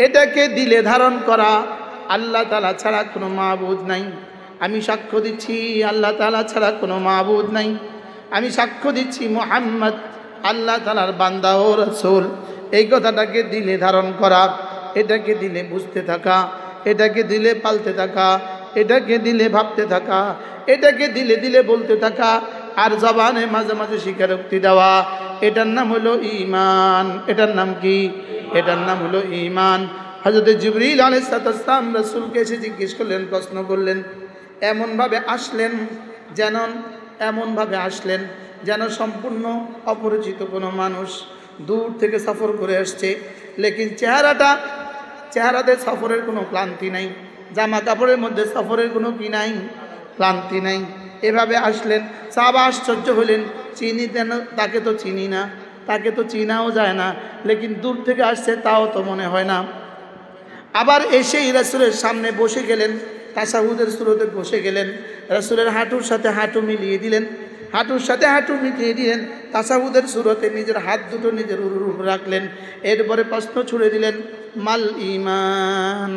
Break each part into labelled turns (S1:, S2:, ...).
S1: এটাকে দিলে ধারণ করা, আল্লাহ তাআলা ছাড়া কোনো মাবুদ নাই। আমি সাক্ষ্য দিচ্ছি আল্লাহ তাআলা ছাড়া কোনো মাবুদ নাই। আমি সাক্ষ্য দিচ্ছি মুহাম্মদ আল্লাহ তাআলার বান্দা ও রাসূল। এই কথাটাকে দিলে ধারণ করা, এটাকে দিলে বুঝতে থাকা, এটাকে দিলে পালতে থাকা, এটাকে দিলে ভাবতে থাকা, এটাকে দিলে দিলে বলতে থাকা, আর জবানে মাঝে মাঝে স্বীকারোক্তি দেওয়া, এটার নাম হলো ঈমান। এটার নাম কি? এটার নাম হলো ঈমান। হযরত জিবরিল আলাইহিস সালাম রাসূলকে এসে জিজ্ঞেস করলেন, প্রশ্ন করলেন, এমনভাবে আসলেন যেন সম্পূর্ণ অপরিচিত কোনো মানুষ, দূর থেকে সফর করে আসছে, লেকিন চেহারাতে সফরের কোনো ক্লান্তি নাই, জামা কাপড়ের মধ্যে সফরের কোনো কি নাই, ক্লান্তি নাই। এভাবে আসলেন, সাহাবা আশ্চর্য হলেন, তাকে তো চিনি না, তাকে তো চিনাও যায় না, লেকিন দূর থেকে আসছে তাও তো মনে হয় না। আবার এসেই রাসূলের সামনে বসে গেলেন, তাশাহুদের সুরতে বসে গেলেন, রাসূলের হাঁটুর সাথে হাঁটু মিলিয়ে দিলেন, তাশাহুদের সুরতে নিজের হাত দুটো নিজের উরুর উপর রাখলেন। এরপরে প্রশ্ন ছুড়ে দিলেন, মাল ঈমান,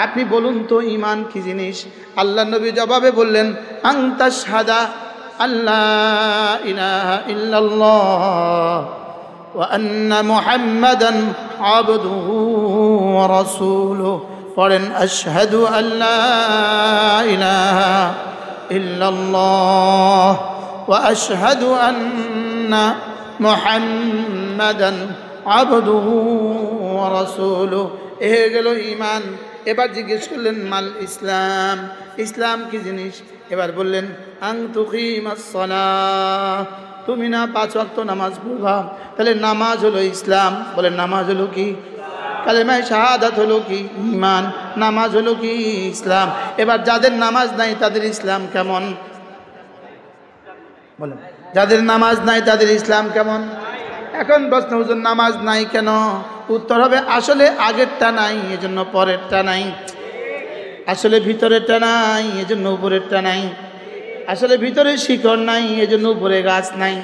S1: আপনি বলুন তো ঈমান কি জিনিস? আল্লাহ নবী জবাবে বললেন, আন তাশহাদা আল্লাহ ইলাহা ইল্লাল্লাহ ওয়া আন্না মুহাম্মাদান আবদুহু ওয়া রাসূলুহু। পড়েন, আশহাদু আল্লা ইলাহা ইল্লাল্লাহ ওয়া আশহাদু আন্না মুহাম্মাদান আবদুহু ওয়া রাসূলুহু। এ গেল ঈমান। এবার জিজ্ঞেস করলেন, মাল ইসলাম, ইসলাম কি জিনিস? এবার বললেন, আন তুকিমাস সালাহ, তুমি না 5 ওয়াক্ত নামাজ পড়বা, তাহলে নামাজ হলো ইসলাম। বলেন, নামাজ হলো কি? কালেমায়ে শাহাদাত হলো কি? ঈমান। নামাজ হলো কি? ইসলাম। এবার যাদের নামাজ নাই তাদের ইসলাম কেমন? বলেন, যাদের নামাজ নাই তাদের ইসলাম কেমন? এখন প্রশ্ন, হুজুর নামাজ নাই কেন? উত্তর হবে, আসলে আগেরটা নাই এজন্য পরেরটা নাই, আসলে ভিতরেরটা নাই এজন্য উপরেরটা নাই, আসলে ভিতরে শিকড় নাই এজন্য উপরে গাছ নাই,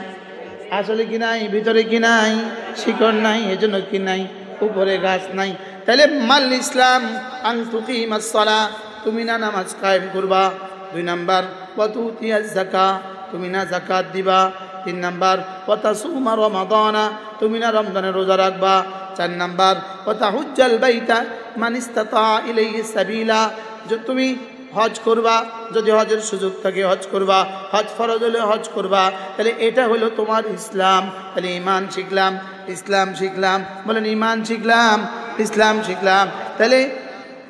S1: আসলে কি নাই? ভিতরে কি নাই? শিকড় নাই এজন্য কি নাই? উপরে গাছ নাই। তাহলে মাল ইসলাম, আন তুকিমাস সালাহ, তুমি না নামাজ কায়েম করবা। 2 নাম্বার, ওয়া তুতিয়াজ যাকাত, তুমি না যাকাত দিবা। 3 নাম্বার, ওয়া তাসুমা রমাদানা, তুমি না রমজানের রোজা রাখবা। 4 নাম্বার, ওয়া তাহুজ্জাল বাইতা মান ইসতাতা ইলাইহি সাবিলা, যে তুমি হজ করবা, যদি হজের সুযোগ থাকে হজ করবা, হজ ফরজ হলে হজ করবা। তাহলে এটা হলো তোমার ইসলাম। তাহলে ঈমান শিখলাম, ইসলাম শিখলাম। বলেন, ঈমান শিখলাম, ইসলাম শিখলাম। তাহলে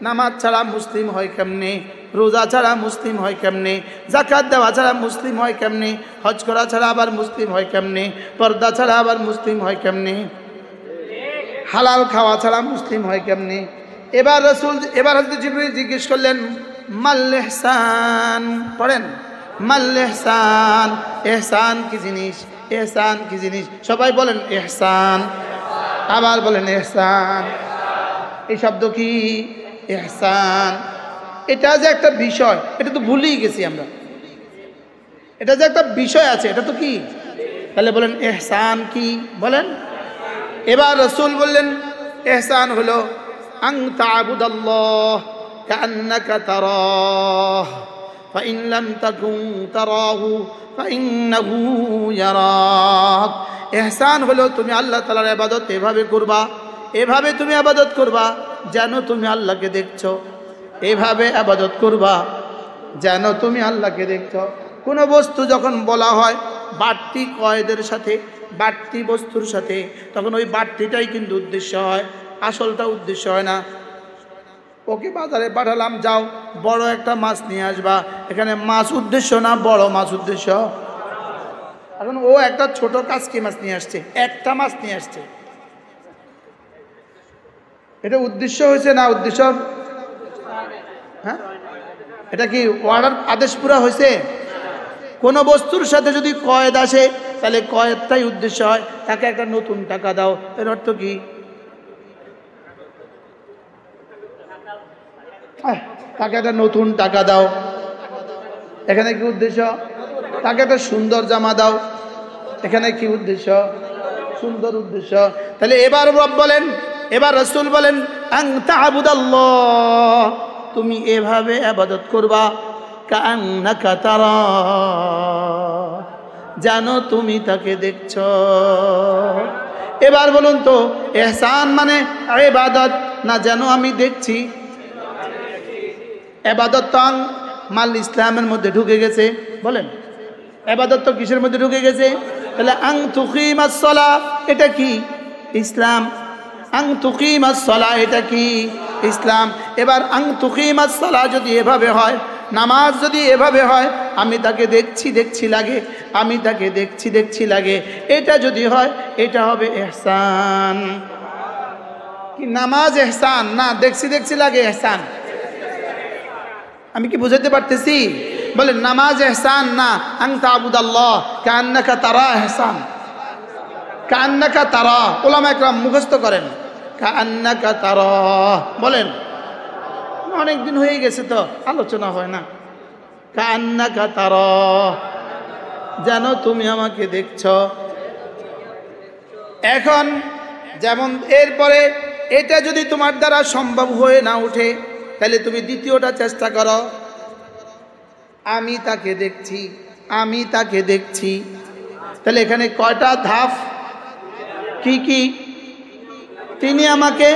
S1: নামাজ ছাড়া মুসলিম হয় কেমনে? রোজা ছাড়া মুসলিম হয় কেমনে? যাকাত দেওয়া ছাড়া মুসলিম হয় কেমনে? হজ করা ছাড়া আবার মুসলিম হয় কেমনে? পর্দা ছাড়া আবার মুসলিম হয় কেমনে? হালাল খাওয়া ছাড়া মুসলিম হয় কেমনে? এবার হযরত জিবরিল জিজ্ঞেস করলেন, মাল ইহসান, পড়েন, মাল ইহসান, ইহসান কি জিনিস? ইহসান কি জিনিস? সবাই বলেন ইহসান, আবার বলেন ইহসান। এই শব্দ কি? ইহসান। এটা যে একটা বিষয়, এটা তো ভুলেই গেছি আমরা। এটা যে একটা বিষয় আছে, এটা তো কি? তাহলে বলেন ইহসান কি? বলেন। এবার রাসূল বললেন, ইহসান হলো আন তা'বুদাল্লাহ কাআন্নাকা তারাহ ফাইন লাম তাকুন তারাহু ফাইন্নাহু ইয়ারাক। ইহসান হলো তুমি আল্লাহ তাআলার ইবাদত এভাবে করবা, এভাবে তুমি ইবাদত করবা যেন তুমি আল্লাহকে দেখছো, এভাবে ইবাদত করবা যেন তুমি আল্লাহকে দেখছো। কোনো বস্তু যখন বলা হয় বাড়তি কয়েদের সাথে, বাড়তি বস্তুর সাথে, তখন ওই বাড়তিটাই কিন্তু উদ্দেশ্য হয়, আসলটা উদ্দেশ্য হয় না। ওকে বাজারে পাঠালাম, যাও বড় একটা মাছ নিয়ে আসবা, এখানে মাছ উদ্দেশ্য না, বড় মাছ উদ্দেশ্য। এখন ও একটা ছোট কাজকি মাছ নিয়ে আসছে, একটা মাছ নিয়ে আসছে, এটা উদ্দেশ্য হয়েছে না উদ্দেশ্য? হ্যাঁ, এটা কি অর্ডার, আদেশ পুরা হয়েছে? কোনো বস্তুর সাথে যদি কয়েদ আসে তাহলে কয়েদটাই উদ্দেশ্য হয়। তাকে একটা নতুন টাকা দাও, এর অর্থ কি? তাকে একটা নতুন টাকা দাও, এখানে কি উদ্দেশ্য? তাকে একটা সুন্দর জামা দাও, এখানে কি উদ্দেশ্য? সুন্দর উদ্দেশ্য। তাহলে এবার রব বলেন এবার রাসূল বলেন আন তা'বুদাল্লাহ, তুমি এভাবে ইবাদত করবা কাআন্নাকা তারা, জানো তুমি তাকে দেখছো। এবার বলুন তো ইহসান মানে ইবাদত না যেন আমি দেখছি? ইবাদত তো মাল ইসলামের মধ্যে ঢুকে গেছে। বলেন ইবাদত তো কিসের মধ্যে ঢুকে গেছে? তাহলে আন তুকিমাস সালাহ এটা কি? ইসলাম। আন তুকিমাস সালাহ এটা কি? ইসলাম। এবার আন তুকিমাস সালাহ যদি এভাবে হয়, নামাজ যদি এভাবে হয়, আমি তাকে দেখছি দেখছি লাগে, আমি তাকে দেখছি দেখছি লাগে, এটা যদি হয় এটা হবে ইহসান। কি নামাজ ইহসান না দেখছি দেখছি লাগে ইহসান? আমি কি বুঝাতে পারতেছি? বলেন নামাজ ইহসান না আন তা'বুদাল্লাহ কাআন্নাকা তারা ইহসান। কাআন্নাকা তারা উলামা ইকরাম মুখস্থ করেন, কাআন্নাকা তারা। বলেন অনেক দিন হয়ে গেছে তো আলোচনা হয় না। কাআন্নাকা তারা, যেন তুমি আমাকে দেখছো। এখন যেমন এরপরে এটা যদি তোমার দ্বারা সম্ভব হয়ে না উঠে, তাহলে তুমি দ্বিতীয়টা চেষ্টা করো, আমি তাকে দেখছি, আমি তাকে দেখছি। তাহলে এখানে কয়টা ধাপ? কি কি? তিনি আমাকে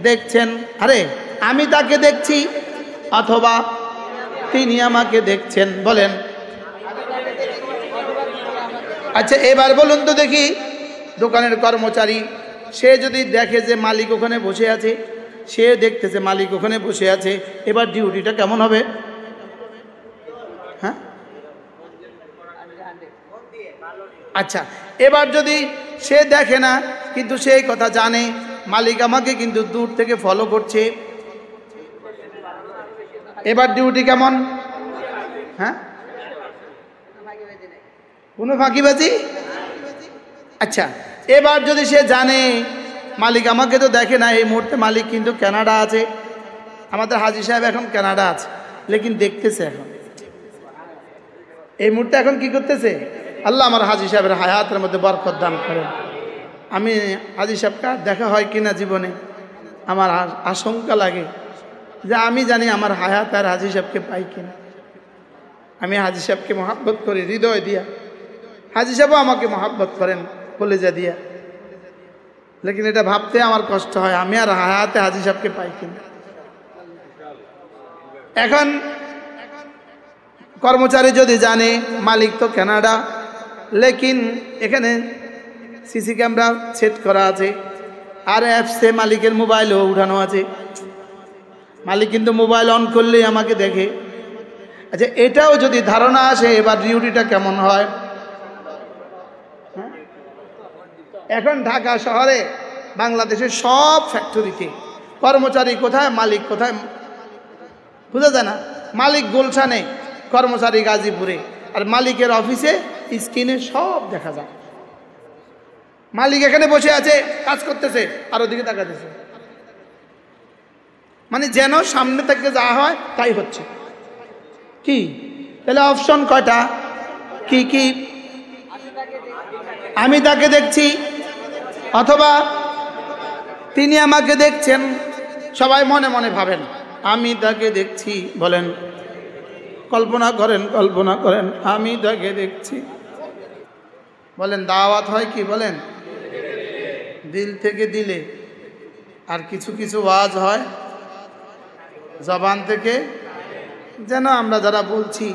S1: দেখছেন, আরে আমি তাকে দেখছি অথবা তিনি আমাকে দেখছেন। বলেন আচ্ছা এবার বলুন তো দেখি, দোকানের কর্মচারী সে যদি দেখে যে মালিক ওখানে বসে আছে, সে দেখতেছে মালিক ওখানে বসে আছে, এবার ডিউটিটা কেমন হবে? হ্যাঁ আচ্ছা এবার যদি সে দেখে না কিন্তু সেই কথা জানে মালিক আমাকে কিন্তু দূর থেকে ফলো করছে, এবার ডিউটি কেমন? হ্যাঁ কোনো ফাঁকিবাজি? আচ্ছা এবার যদি সে জানে মালিক আমাকে তো দেখে না, এই মুহূর্তে মালিক কিন্তু কানাডা আছে, আমাদের হাজী সাহেব এখন কানাডা আছে, লেকিন দেখতেছে এখন এই মুহূর্তে এখন কি করতেছে? আল্লাহ আমার হাজী সাহেবের হায়াতের মধ্যে বরকত দান করেন। আমি হাজী সাহেবকে দেখা হয় কিনা জীবনে আমার আশঙ্কা লাগে যে আমি জানি আমার হায়াত আর হাজী সাহেবকে পাই কিনা। আমি হাজী সাহেবকে মহাব্বত করি হৃদয় দিয়া, হাজী সাহেবও আমাকে মহাব্বত করেন কলেজা দিয়া, লেকিন এটা ভাবতে আমার কষ্ট হয় আমি আর হায়াতে হাজী সাহেবকে পাই কিনা। এখন কর্মচারী যদি জানে মালিক তো কানাডা, লেকিন এখানে সিসি ক্যামেরা সেট করা আছে আর অ্যাপসে মালিকের মোবাইলও উঠানো আছে, মালিক কিন্তু মোবাইল অন করলেই আমাকে দেখে। আচ্ছা এটাও যদি ধারণা আসে এবার ডিউটিটা কেমন হয়? এখন ঢাকা শহরে বাংলাদেশের সব ফ্যাক্টরিতে কর্মচারী কোথায় মালিক কোথায় বোঝা যায় না। মালিক গুলশানে, কর্মচারী গাজীপুরে, আর মালিকের অফিসে স্ক্রিনে সব দেখা যায়। মালিক এখানে বসে আছে কাজ করতেছে আর ওদিকে তাকাতেছে, মানে যেন সামনে থেকে যা হয় তাই হচ্ছে। কি তাহলে অপশন কয়টা? কি কি? আমি তাকে দেখছি অথবা তিনি আমাকে দেখছেন। সবাই মনে মনে ভাবেন আমি তাকে দেখছি। বলেন কল্পনা করেন, কল্পনা করেন আমি তাকে দেখছি। বলেন দাওয়াত হয় কি? বলেন দিল থেকে দিলে, আর কিছু কিছু ওয়াজ হয় জবান থেকে। যেন আমরা যারা বলছি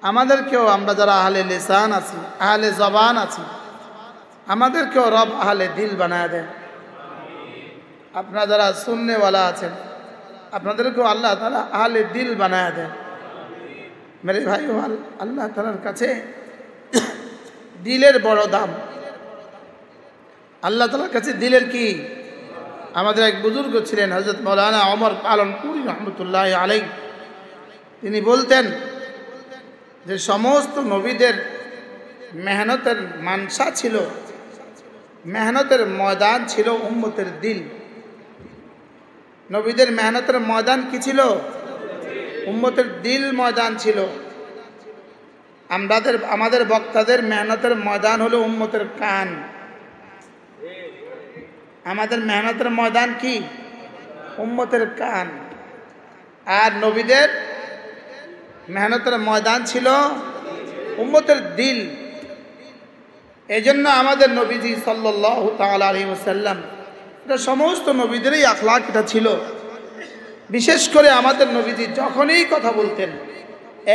S1: আমাদেরকেও, আমরা যারা আহলে লিসান আছি, আহলে জবান আছি, আমাদেরকেও রব আহলে দিল বানায় দেন। আপনারা যারা সুন্নেওয়ালা আছেন আপনাদেরকেও আল্লাহ তাআলা আহলে দিল বানায় দেন। মেরে ভাই আল্লাহ তাআলার কাছে দিলের বড় দাম। আল্লাহ তাআলার কাছে দিলের কি? আমাদের এক বুজুর্গ ছিলেন হযরত মাওলানা ওমর পালনপুরি রহমতুল্লাহ আলাইহি, তিনি বলতেন যে সমস্ত নবীদের মেহনতের মানসা ছিল, মেহনতের ময়দান ছিল উম্মতের দিল। নবীদের মেহনতের ময়দান কি ছিল? উম্মতের দিল ময়দান ছিল। আমাদের বক্তাদের মেহনতের ময়দান হলো উম্মতের কান। আমাদের মেহনতের ময়দান কি? উম্মতের কান। আর নবীদের মেহনতের ময়দান ছিল উম্মতের দিল। এই জন্য আমাদের নবীজি সাল্লাল্লাহু তাআলা আলাইহি ওয়াসাল্লাম, এটা সমস্ত নবীদেরই আখলাক এটা ছিল। বিশেষ করে আমাদের নবীজি যখনই কথা বলতেন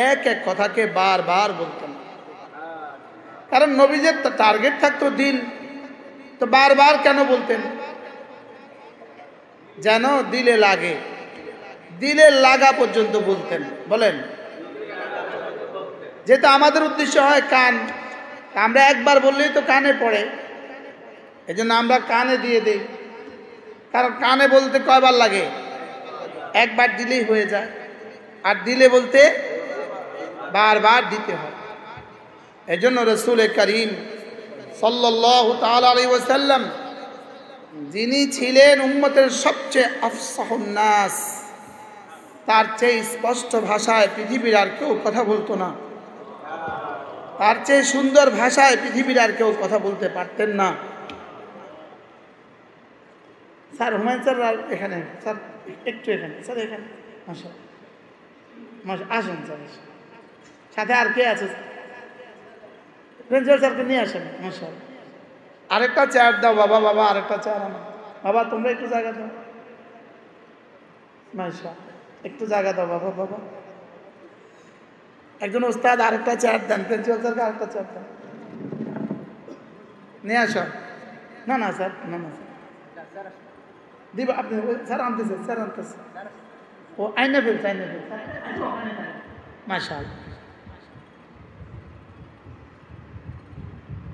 S1: এক এক কথাকে বারবার বলতেন, কারণ নবীদের টার্গেট থাকতো দিল। তো বারবার কেন বলতেন? যেন দিলে লাগে, দিলে লাগা পর্যন্ত বলতেন। বলেন, যেহেতু আমাদের উদ্দেশ্য হয় কান, আমরা একবার বললেই তো কানে পড়ে, এই জন্য আমরা কানে দিয়ে দিই। কারণ কানে বলতে কয়বার লাগে? একবার দিলেই হয়ে যায়। আর দিলে বলতে বারবার দিতে হয়। এই জন্য রাসূল করিম সাল্লাল্লাহু তাআলা আলাইহি ওয়াসাল্লাম, যিনি ছিলেন উম্মতের সবচেয়ে আফসাহুন নাস, তার চেয়ে স্পষ্ট ভাষায় পৃথিবীর আর কেউ কথা বলতো না। তার চেয়ে সুন্দর ভাষায় পৃথিবীর আর কেউ কথা বলতে পারতেন না। স্যার হুমায়ুন স্যার এখানে, স্যার একটু এখানে, স্যার এখানে আসুন স্যার। সাথে আর কে আছে? প্রিন্সিপাল স্যারকে নিয়ে আসেন। মাশাআল্লাহ, আরেকটা চেয়ার দাও বাবা। বাবা আরেকটা চেয়ার আনো। বাবা তোমরা একটু জায়গা দাও। মাশাআল্লাহ, একটু জায়গা দাও বাবা। বাবা একজন ওস্তাদ আরেকটা চেয়ার দেন, প্রিন্সিপাল স্যারকে আরেকটা চেয়ার দেন, নিয়ে আসো। না না স্যার, না না স্যার দিব আপনি। Sir আনতেছে, sir আনতেছে। ও আইনে ফেলছে, আইনে ফেলছে। মাশাআল্লাহ।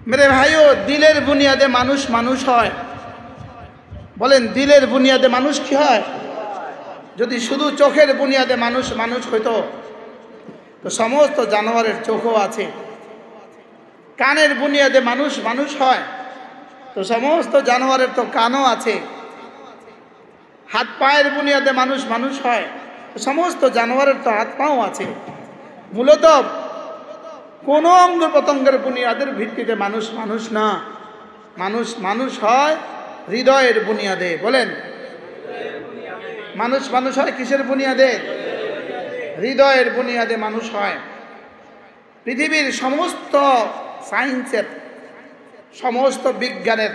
S1: মেরে ভাইও, দিলের বুনিয়াদে মানুষ মানুষ হয়। বলেন, দিলের বুনিয়াদে মানুষ কি হয়? যদি শুধু চোখের বুনিয়াদে মানুষ মানুষ হইতো তো সমস্ত জানোয়ারের চোখও আছে। কানের বুনিয়াদে মানুষ মানুষ হয় তো সমস্ত জানোয়ারের তো কানও আছে। হাত পায়ের বুনিয়াদে মানুষ মানুষ হয় তো সমস্ত জানোয়ারের তো হাত পাও আছে। মূলত কোন অঙ্গ প্রত্যঙ্গের বুনিয়াদের ভিত্তিতে মানুষ মানুষ না। মানুষ মানুষ হয় হৃদয়ের বুনিয়াদে। বলেন, মানুষ মানুষ হয় কিসের বুনিয়াদে? হৃদয়ের বুনিয়াদে মানুষ হয়। পৃথিবীর সমস্ত সায়েন্সের, সমস্ত বিজ্ঞানের,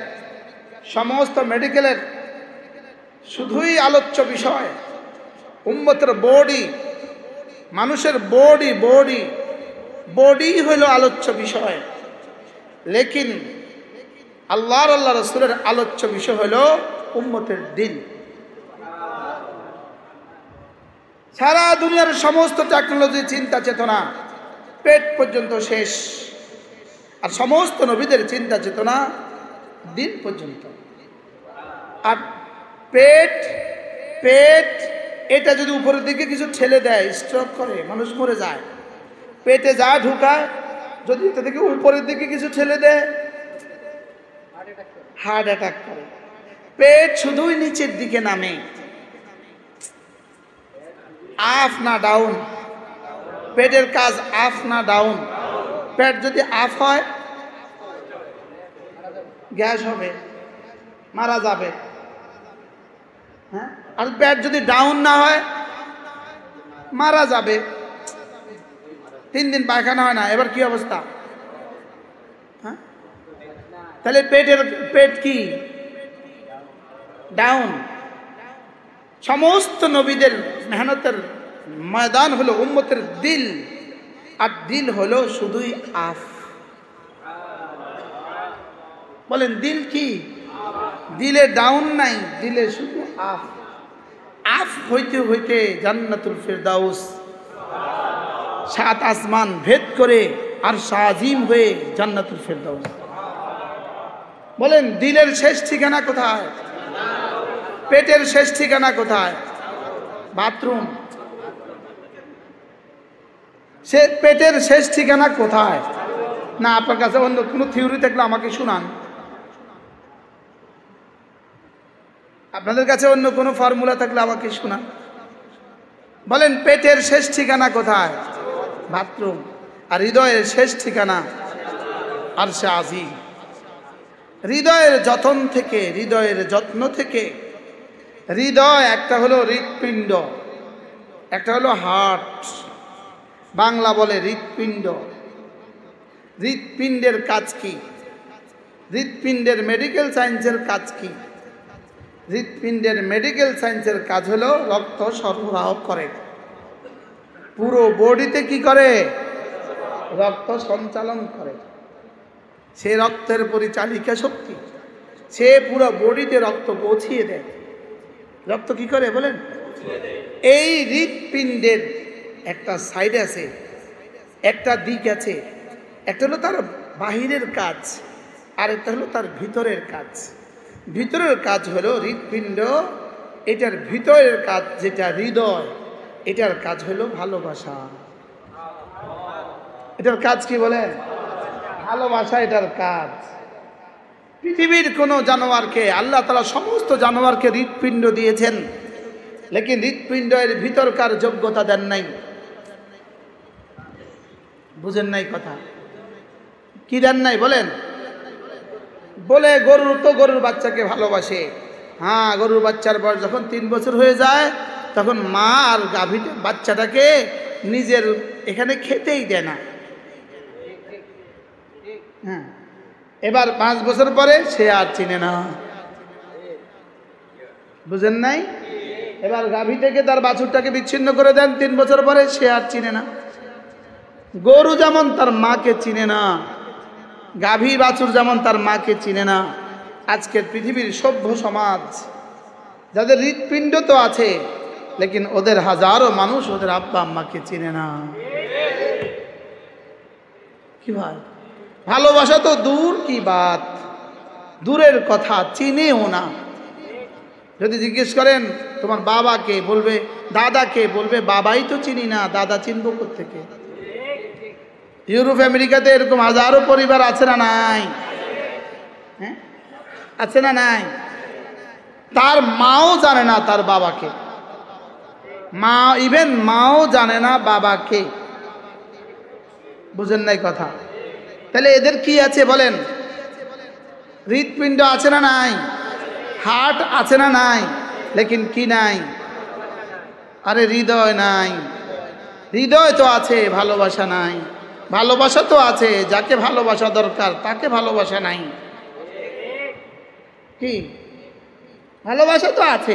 S1: সমস্ত মেডিকেলের শুধুই আলোচ্য বিষয় উম্মতের বডি, মানুষের বডি। বডি বডি হইল আলোচ্য বিষয়, লেকিন আল্লাহ রসুলের আলোচ্য বিষয় হইল উম্মতের দিল। সারা দুনিয়ার সমস্ত টেকনোলজি, চিন্তা চেতনা পেট পর্যন্ত শেষ, আর সমস্ত নবীদের চিন্তা চেতনা দিল পর্যন্ত। আর পেট পেট এটা যদি উপরের দিকে কিছু ঠেলে দেয়, স্ট্রোক করে, মানুষ মরে যায়। পেটে যা ঢুকায়, যদি এটা থেকে উপরের দিকে কিছু ঠেলে দেয়, হার্ট অ্যাটাক করে। পেট শুধুই নিচের দিকে নামে, আপ না ডাউন। পেটের কাজ আপ না ডাউন। পেট যদি আপ হয় গ্যাস হবে, মারা যাবে। হ্যাঁ, আর পেট যদি ডাউন না হয় মারা যাবে। 3 দিন পায়খানা হয় না, এবার কি অবস্থা? হ্যাঁ, তাহলে পেট কি ডাউন। সমস্ত নবীদের মেহনতের ময়দান হলো উম্মতের দিল, আর দিল হলো শুধুই আফ। বলেন, দিল কি? দিলে ডাউন নাই, দিলে শুধু আফ। আফ হইতে হইতে জান্নাতুল ফিরদাউস, 7 আসমান ভেদ করে আর শাজিম হয়ে জান্নাতুল ফিরদাউস। বলেন, দিলের শেষ ঠিকানা কোথায়? পেটের শেষ ঠিকানা কোথায়? বাথরুম। সে পেটের শেষ ঠিকানা কোথায়? না, আপনার কাছে অন্য কোনো থিওরি থাকলে আমাকে শুনান। আপনাদের কাছে অন্য কোনো ফর্মুলা থাকলে আমাকে শোনান। বলেন, পেটের শেষ ঠিকানা কোথায়? বাথরুম। আর হৃদয়ের শেষ ঠিকানা আরশে আজিম। হৃদয়ের যতন থেকে, হৃদয়ের যত্ন থেকে। হৃদয় একটা হলো হৃৎপিণ্ড, একটা হলো হার্ট, বাংলা বলে হৃৎপিণ্ড। হৃৎপিণ্ডের কাজ কি? হৃৎপিণ্ডের মেডিকেল সায়েন্সের কাজ কি? হৃৎপিণ্ডের মেডিকেল সায়েন্সের কাজ হলো রক্ত সরবরাহ করে, পুরো বডিতে কি করে? রক্ত সঞ্চালন করে। সে রক্তের পরিচালিকা শক্তি, সে পুরো বডিতে রক্ত পৌঁছিয়ে দেয়। রক্ত কি করে বলেন? এই হৃৎপিণ্ডের একটা সাইড আছে, একটা দিক আছে। একটা হলো তার বাহিরের কাজ, আর একটা হলো তার ভিতরের কাজ। ভিতরের কাজ হলো হৃৎপিণ্ড, এটার ভিতরের কাজ যেটা হৃদয়, এটার কাজ হলো ভালোবাসা। এটার কাজ কি বলেন? ভালোবাসা এটার কাজ। পৃথিবীর কোন জানোয়ারকে, আল্লাহ তাআলা সমস্ত জানোয়ারকে হৃৎপিণ্ড দিয়েছেন, লেকিন হৃৎপিণ্ডের ভিতরকার যোগ্যতা দেন নাই। বুঝেন নাই কথা? কি দেন নাই বলেন? বলে গরু তো গরুর বাচ্চাকে ভালোবাসে। হ্যাঁ, গরুর বাচ্চার বয়স যখন 3 বছর হয়ে যায়, তখন মা আর গাভীটা বাচ্চাটাকে নিজের এখানে খেতেই দেয় না। হ্যাঁ, এবার 5 বছর পরে সে আর চিনে না। বুঝেন নাই? এবার গাভী থেকে তার বাছুরটাকে বিচ্ছিন্ন করে দেন, 3 বছর পরে সে আর চিনে না। গরু যেমন তার মাকে চিনে না, গাভী বাছুর যেমন তার মাকে চিনে না, আজকের পৃথিবীর সভ্য সমাজ যাদের হৃৎপিণ্ড তো আছে, লেকিন ওদের হাজারো মানুষ ওদের আব্বা আম্মাকে চিনে না। কি ভাই, ভালোবাসা তো দূর কি বাত, দূরের কথা, চিনেও না। যদি জিজ্ঞেস করেন তোমার বাবাকে, বলবে দাদাকে, বলবে বাবাই তো চিনি না, দাদা চিনবো কোত্থেকে? ইউরোপ আমেরিকাতে এরকম হাজারো পরিবার আছে না নাই? হ্যাঁ, আছে না নাই? তার মাও জানে না তার বাবাকে, মা ইভেন মাও জানে না বাবাকে। বুঝেন নাই কথা? তাহলে এদের কি আছে বলেন? হৃৎপিণ্ড আছে না নাই? হার্ট আছে না নাই? লেকিন কি নাই? আরে হৃদয় নাই। হৃদয় তো আছে, ভালোবাসা নাই। ভালোবাসা তো আছে, যাকে ভালোবাসা দরকার তাকে ভালোবাসা নাই। কি ভালোবাসা তো আছে,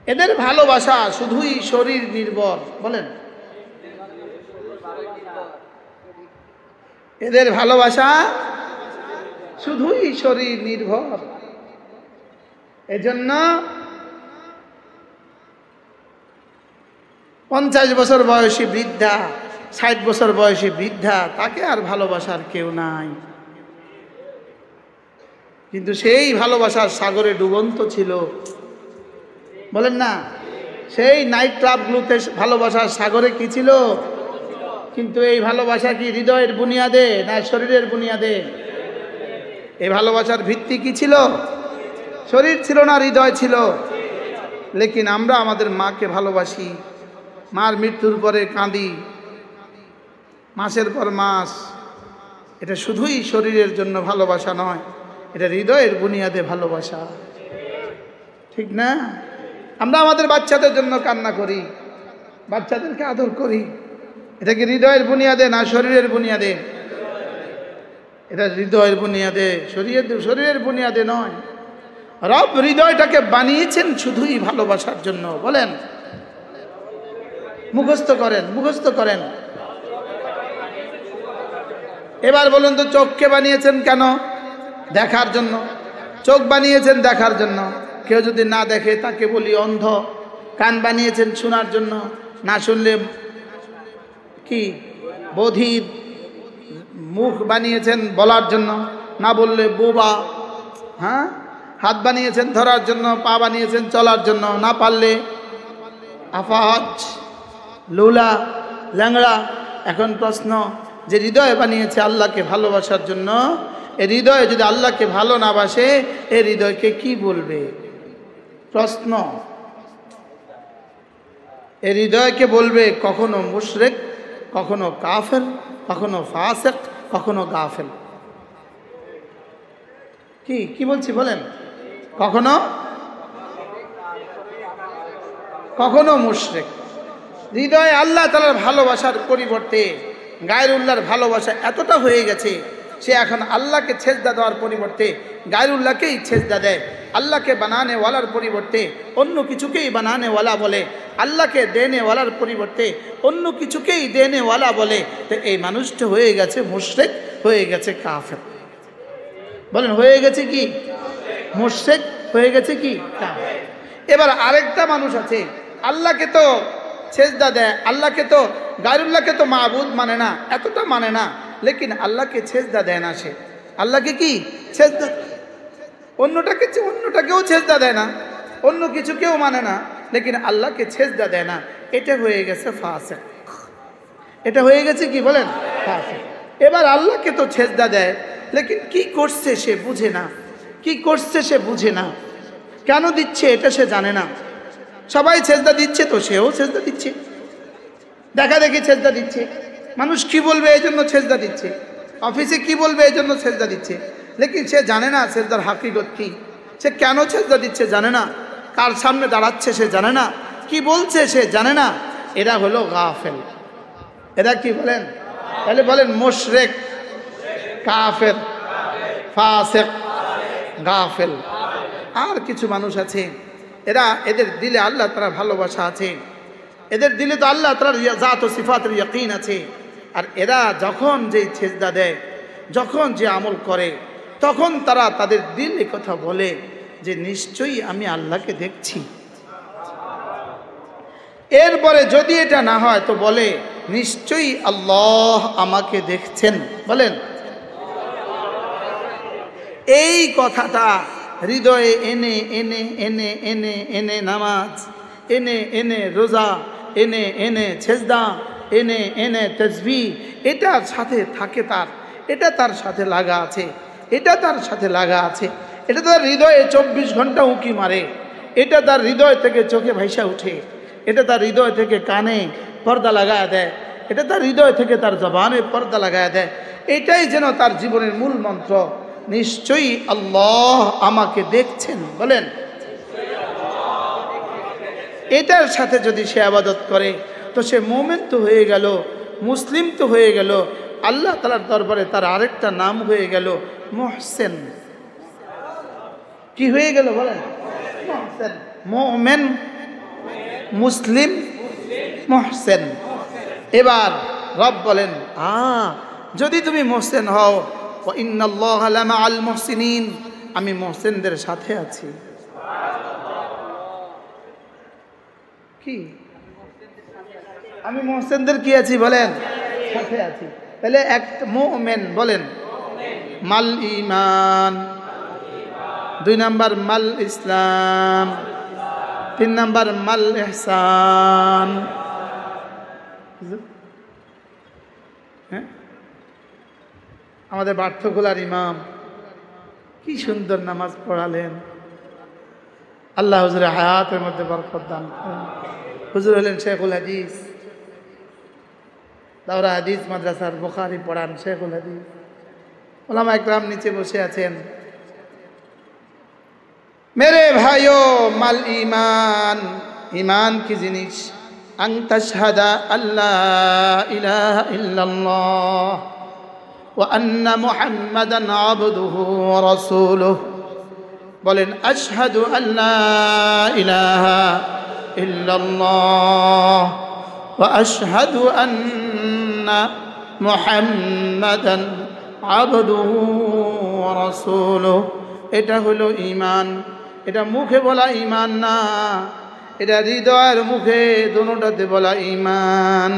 S1: এদের ভালোবাসা শুধুই শরীর নির্ভর। বলেন, এদের ভালোবাসা শুধুই শরীর নির্ভর। এজন্য 50 বছর বয়সী বৃদ্ধা, 60 বছর বয়সী বৃদ্ধা, তাকে আর ভালোবাসার কেউ নাই। কিন্তু সেই ভালোবাসার সাগরে ডুবন্ত ছিল। বলেন না? সেই নাইট ক্লাবগুলোতে ভালোবাসার সাগরে কি ছিল? কিন্তু এই ভালোবাসা কি হৃদয়ের বুনিয়াদে না শরীরের বুনিয়াদে? এই ভালোবাসার ভিত্তি কি ছিল? শরীর ছিল না, হৃদয় ছিল। লেকিন আমরা আমাদের মাকে ভালোবাসি, মার মৃত্যুর পরে কাঁদি মাসের পর মাস। এটা শুধুই শরীরের জন্য ভালোবাসা নয়, এটা হৃদয়ের বুনিয়াদে ভালোবাসা। ঠিক না? আমরা আমাদের বাচ্চাদের জন্য কান্না করি, বাচ্চাদেরকে আদর করি, এটা কি হৃদয়ের বুনিয়াদে না শরীরের বুনিয়াদে? এটা হৃদয়ের বুনিয়াদে, শরীরের বুনিয়াদে নয়। রব হৃদয়টাকে বানিয়েছেন শুধুই ভালোবাসার জন্য। বলেন, মুখস্থ করেন, মুখস্থ করেন। এবার বলুন তো, চোখকে বানিয়েছেন কেন? দেখার জন্য। চোখ বানিয়েছেন দেখার জন্য, কেউ যদি না দেখে তাকে বলি অন্ধ। কান বানিয়েছেন শোনার জন্য, না শুনলে কি বধির। মুখ বানিয়েছেন বলার জন্য, না বললে বোবা। হ্যাঁ, হাত বানিয়েছেন ধরার জন্য, পা বানিয়েছেন চলার জন্য, না পারলে আফাজ, লুলা, ল্যাংড়া। এখন প্রশ্ন, যে হৃদয় বানিয়েছে আল্লাহকে ভালোবাসার জন্য, এই হৃদয় যদি আল্লাহকে ভালো না বাসে, এই হৃদয়কে কি বলবে? প্রশ্ন। এই হৃদয়কে বলবে কখনো মুশরিক, কখনো কাফের, কখনো ফাসিক, কখনো গাফেল। কি কি বলছি বলেন? কখনো কখনো মুশরিক। হৃদয়ে আল্লাহ তাআলার ভালোবাসার পরিবর্তে গায়রুল্লাহর ভালোবাসা এতটা হয়ে গেছে, সে এখন আল্লাহকে সেজদা দেওয়ার পরিবর্তে গায়রুল্লাহকেই সেজদা দেয়। আল্লাহকে বানানে ওয়ালার পরিবর্তে অন্য কিছুকেই বানানে ওয়ালা বলে, আল্লাহকে দেনে ওয়ালার পরিবর্তে অন্য কিছুকেই দেনে ওয়ালা বলে। তো এই মানুষটা হয়ে গেছে মুশরিক, হয়ে গেছে কাফের। বলেন হয়ে গেছে কি? মুশরিক, হয়ে গেছে কি? কাফের। এবার আরেকটা মানুষ আছে, আল্লাহকে তো সেজদা দেয়, আল্লাহকে তো গায়রুল্লাহকে তো মাবুদ মানে না, এতটা মানে না, লেকিন আল্লাহকে সেজদা দেয় না। সে আল্লাহকে কি সেজদা, অন্যটাকেও সেজদা দেয় না, অন্য কিছুকেও মানে না, লেকিন আল্লাহকে সেজদা দেয় না। এটা হয়ে গেছে ফাসিক। এটা হয়ে গেছে কি বলেন? ফাসিক। এবার আল্লাহকে তো সেজদা দেয়, লেকিন কি করছে সে বুঝে না, কি করছে সে বুঝে না, কেন দিচ্ছে এটা সে জানে না। সবাই সেজদা দিচ্ছে তো সেও সেজদা দিচ্ছে, দেখা দেখি সেজদা দিচ্ছে। মানুষ কি বলবে এই জন্য সেজদা দিচ্ছে, অফিসে কি বলবে এই জন্য সেজদা দিচ্ছে, লেকিন সে জানে না সেজদার হাকিকত কি, সে কেন সেজদা দিচ্ছে জানে না, কার সামনে দাঁড়াচ্ছে সে জানে না, কি বলছে সে জানে না। এরা হলো গাফেল। এরা কি বলেন? তাহলে বলেন মুশরিক, কাফের, ফাসিক, গাফেল। আর কিছু মানুষ আছে, এরা এদের দিলে আল্লাহ তাআলা ভালোবাসা আছে, এদের দিলে তো আল্লাহ তাআলার জাত ও সিফাতের ইয়াকিন আছে। আর এরা যখন যে সেজদা দেয়, যখন যে আমল করে, তখন তারা তাদের দিল এ কথা বলে যে নিশ্চয়ই আমি আল্লাহকে দেখছি। এরপরে যদি এটা না হয় তো বলে নিশ্চয়ই আল্লাহ আমাকে দেখছেন। বলেন এই কথাটা হৃদয়ে এনে এনে এনে এনে এনে নামাজ, এনে এনে রোজা, এনে এনে সেজদা, এনে এনে তাসবিহ, এটার সাথে থাকে তার, এটা তার সাথে লাগা আছে, এটা তার সাথে লাগা আছে, এটা তার হৃদয়ে 24 ঘন্টা উঁকি মারে, এটা তার হৃদয় থেকে চোখে ভাইসা উঠে, এটা তার হৃদয় থেকে কানে পর্দা লাগায় দেয়, এটা তার হৃদয় থেকে তার জবানে পর্দা লাগায় দেয়। এটাই যেন তার জীবনের মূল মন্ত্র, নিশ্চয়ই আল্লাহ আমাকে দেখছেন। বলেন এটার সাথে যদি সে ইবাদত করে তো সে মুমিন তো হয়ে গেল, মুসলিম তো হয়ে গেল, আল্লাহ তাআলার দরবারে তার আরেকটা নাম হয়ে গেল মুহসিন। কি হয়ে গেল বলেন? মুহসিন, মুমিন, মুসলিম, মুহসিন। এবার রব বলেন যদি তুমি মুহসিন হও, ওয়া ইন্নাল্লাহা লামাআল মুহসিনিন, আমি মুহসিনদের সাথে আছি। কি আমি মুহসিনদের কি আছি বলেন? সাথে আছি। তাহলে এক মুমিন বলেন মাল ঈমান, 2 নাম্বার মাল ইসলাম, 3 নাম্বার মাল ইহসান। হ্যাঁ, আমাদের বার্থখোলার ইমাম কি সুন্দর নামাজ পড়ালেন, আল্লাহ হুজুরের হায়াতের মধ্যে বরকত দান করেন। হুজুর হলেন শেখুল হাদিস, দাওরা হাদিস মাদ্রাসার বুখারী পড়ান শেখুল হাদিস। ওলামা ইকরাম নিচে বসে আছেন। মেরে ভাইও মাল ঈমান, ঈমান কি জিনিস? আন তাশহাদা আল্লাহ ইলাহা ইল্লাল্লাহ ওয়া আন্না মুহাম্মাদান আবদুহু ওয়া রাসূলুহু। বলেন আশহাদু আল্লা ইলাহা ইল্লাল্লাহ ওয়া আশহাদু আন্না মুহাম্মাদান আবদুহু ওয়া রাসূলুহু। এটা হলো ঈমান। এটা মুখে বলা ঈমান না, এটা হৃদয়ের মুখে দোনোটাতে বলা ঈমান।